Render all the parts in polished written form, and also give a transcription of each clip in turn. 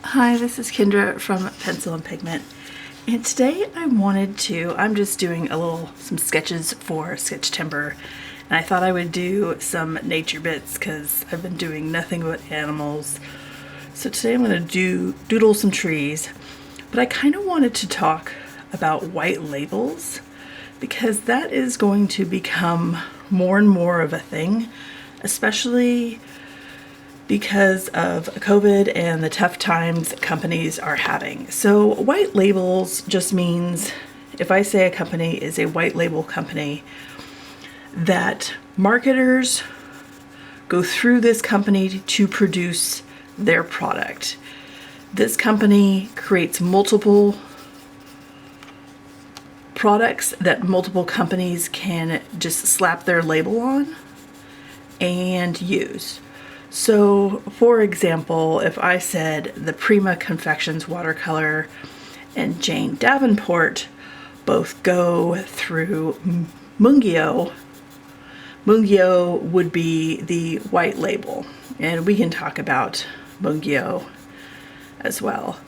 Hi, this is Kendra from Pencil and Pigment, and today I'm just doing some sketches for Sketchtimber, and I thought I would do some nature bits because I've been doing nothing but animals. So today I'm going to doodle some trees, but I kind of wanted to talk about white labels because that is going to become more and more of a thing, especially because of COVID and the tough times companies are having. So white labels just means, if I say a company is a white label company, that marketers go through this company to produce their product. This company creates multiple products that multiple companies can just slap their label on and use. So, for example, if I said the Prima Confections watercolor and Jane Davenport both go through Mungyo, Mungyo would be the white label, and we can talk about Mungyo as well.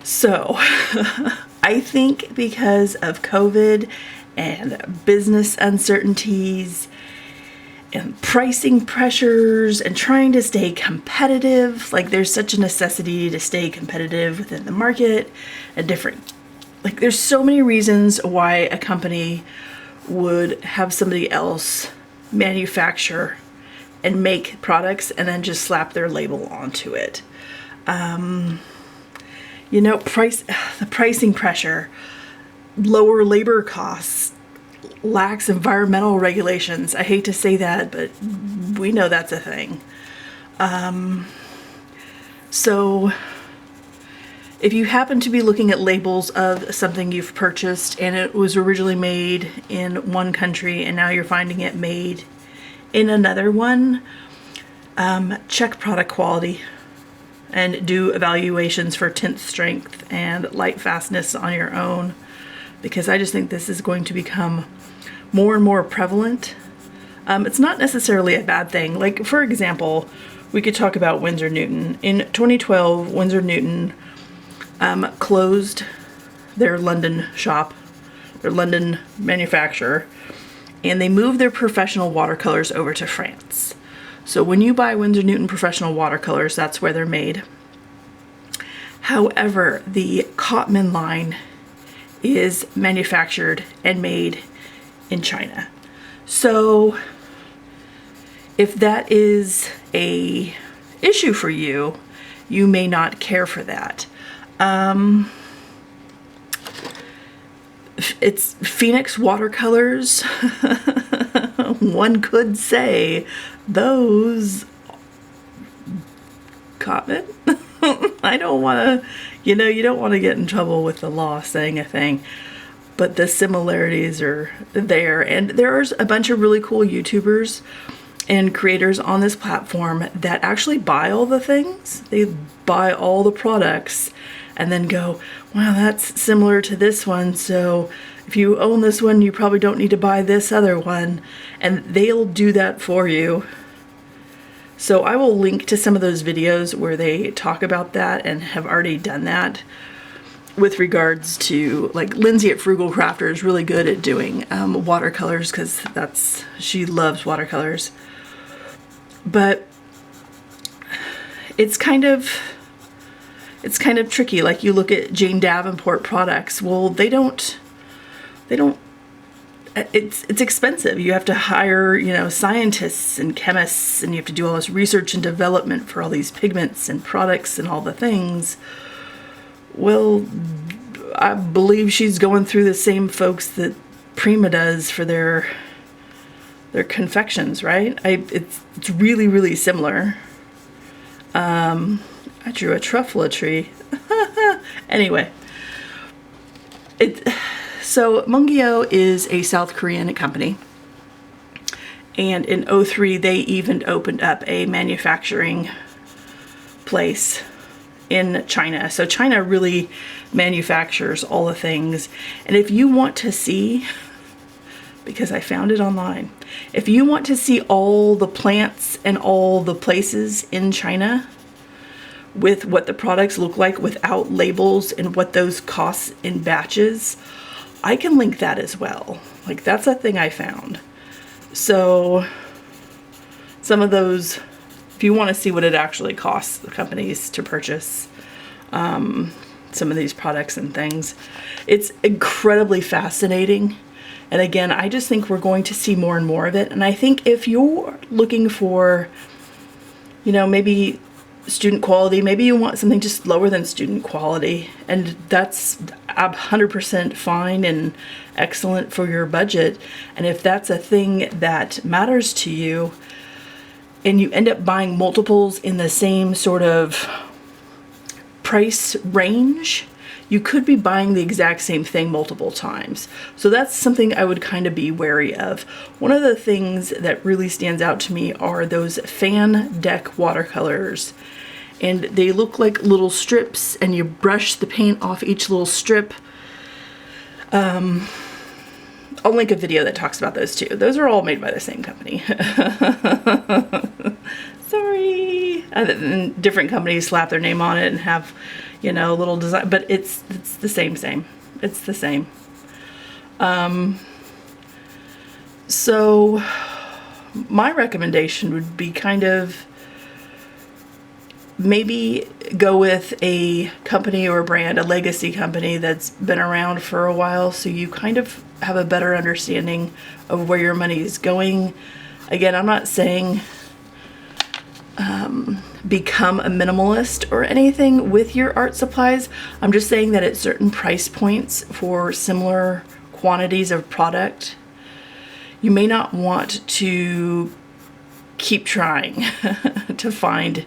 So, I think because of COVID and business uncertainties and pricing pressures and trying to stay competitive, like there's such a necessity to stay competitive within the market, there's so many reasons why a company would have somebody else manufacture and make products and then just slap their label onto it. The pricing pressure, lower labor costs, lax environmental regulations. I hate to say that, but we know that's a thing. So if you happen to be looking at labels of something you've purchased and it was originally made in one country and now you're finding it made in another one, check product quality and do evaluations for tint strength and light fastness on your own, because I just think this is going to become more and more prevalent. It's not necessarily a bad thing. Like, for example, we could talk about Winsor Newton. In 2012, Winsor Newton closed their London shop, their London manufacturer, and they moved their professional watercolors over to France. So when you buy Winsor Newton professional watercolors, that's where they're made. However, the Cotman line is manufactured and made in China. So if that is a issue for you, you may not care for that. It's Phoenix watercolors. One could say those Cotman. I don't want to, you don't want to get in trouble with the law saying a thing, but the similarities are there. And there's a bunch of really cool YouTubers and creators on this platform that actually buy all the things. They buy all the products and then go, wow, that's similar to this one. So if you own this one, you probably don't need to buy this other one. And they'll do that for you. So I will link to some of those videos where they talk about that and have already done that with regards to, like, Lindsay at Frugal Crafter is really good at doing watercolors because she loves watercolors. But it's kind of tricky. Like, you look at Jane Davenport products. Well, they don't, it's expensive. You have to hire, scientists and chemists, and you have to do all this research and development for all these pigments and products and all the things. Well, I believe she's going through the same folks that Prima does for their confections, right? It's really, really similar. I drew a truffle tree. Anyway, so Mungyo is a South Korean company, and in 2003 they even opened up a manufacturing place in China. So China really manufactures all the things, and if you want to see because I found it online. If you want to see all the plants and all the places in China with what the products look like without labels and what those cost in batches, I can link that as well. Like, that's a thing I found. So some of those, if you want to see what it actually costs the companies to purchase some of these products and things, it's incredibly fascinating. And again, I just think we're going to see more and more of it. And I think if you're looking for, you know, maybe student quality, maybe you want something just lower than student quality, and that's 100% fine and excellent for your budget. And if that's a thing that matters to you, and you end up buying multiples in the same sort of price range, you could be buying the exact same thing multiple times. So that's something I would kind of be wary of. One of the things that really stands out to me are those fan deck watercolors. And they look like little strips, and you brush the paint off each little strip. I'll link a video that talks about those too. Those are all made by the same company. Sorry. And different companies slap their name on it and have, you know, little design, but it's the same. It's the same. So my recommendation would be kind of maybe go with a company or a brand, a legacy company that's been around for a while, so you kind of have a better understanding of where your money is going. Again, I'm not saying become a minimalist or anything with your art supplies. I'm just saying that at certain price points for similar quantities of product, you may not want to keep trying to find,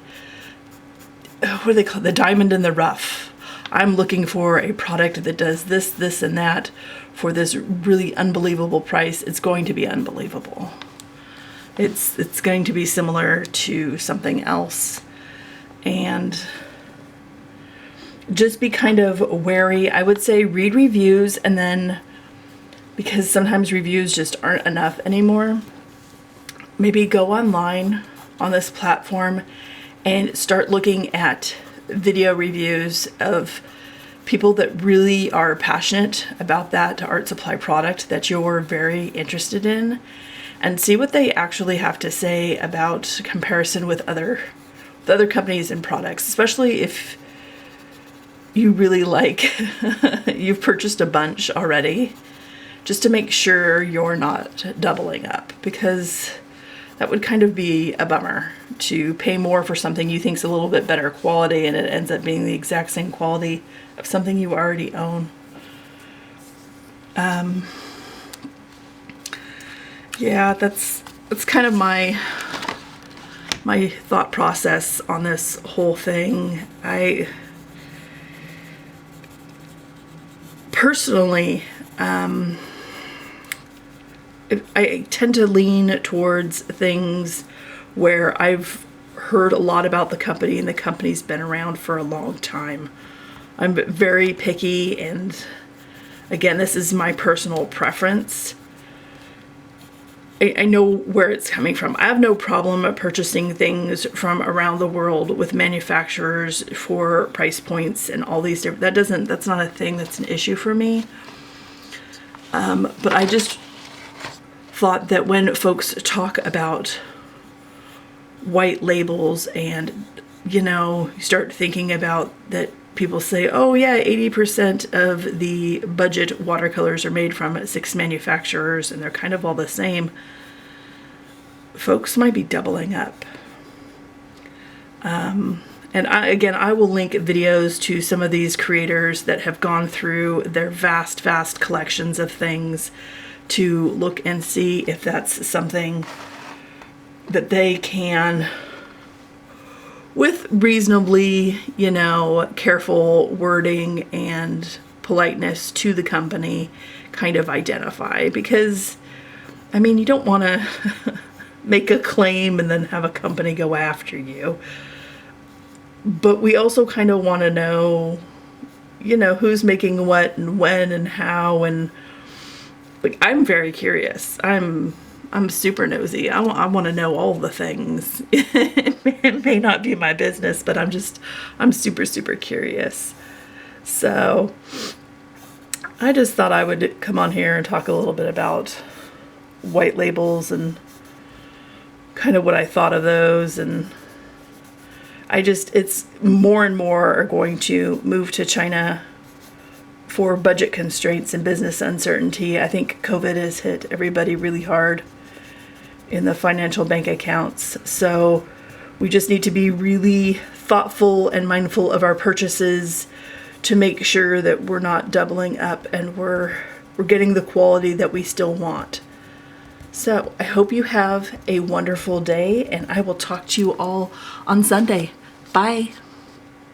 what do they call it? The diamond in the rough. I'm looking for a product that does this, this, and that for this really unbelievable price. It's going to be unbelievable. It's going to be similar to something else. And just be kind of wary. I would say read reviews, and then, because sometimes reviews just aren't enough anymore, maybe go online on this platform and start looking at video reviews of people that really are passionate about that art supply product that you're very interested in, and see what they actually have to say about comparison with other companies and products, especially if you really like, you've purchased a bunch already, just to make sure you're not doubling up, because that would kind of be a bummer to pay more for something you think is a little bit better quality and it ends up being the exact same quality of something you already own. Yeah, that's kind of my thought process on this whole thing. I personally, I tend to lean towards things where I've heard a lot about the company and the company's been around for a long time. I'm very picky, and again, this is my personal preference. I know where it's coming from. I have no problem purchasing things from around the world with manufacturers for price points and all these different, that's not a thing that's an issue for me. But I just thought that when folks talk about white labels and, you know, you start thinking about that, people say, oh yeah, 80% of the budget watercolors are made from 6 manufacturers and they're kind of all the same. Folks might be doubling up. And I will link videos to some of these creators that have gone through their vast collections of things to look and see if that's something that they can, with reasonably, you know, careful wording and politeness to the company, kind of identify. Because, I mean, you don't want to make a claim and then have a company go after you. But we also kind of want to know, you know, who's making what and when and how, and like, I'm very curious. I'm super nosy. I want to know all the things. It may not be my business, but I'm super curious. So I just thought I would come on here and talk a little bit about white labels and kind of what I thought of those. And it's more and more are going to move to China for budget constraints and business uncertainty. I think COVID has hit everybody really hard in the financial bank accounts. So we just need to be really thoughtful and mindful of our purchases to make sure that we're not doubling up and we're getting the quality that we still want. So I hope you have a wonderful day, and I will talk to you all on Sunday. Bye.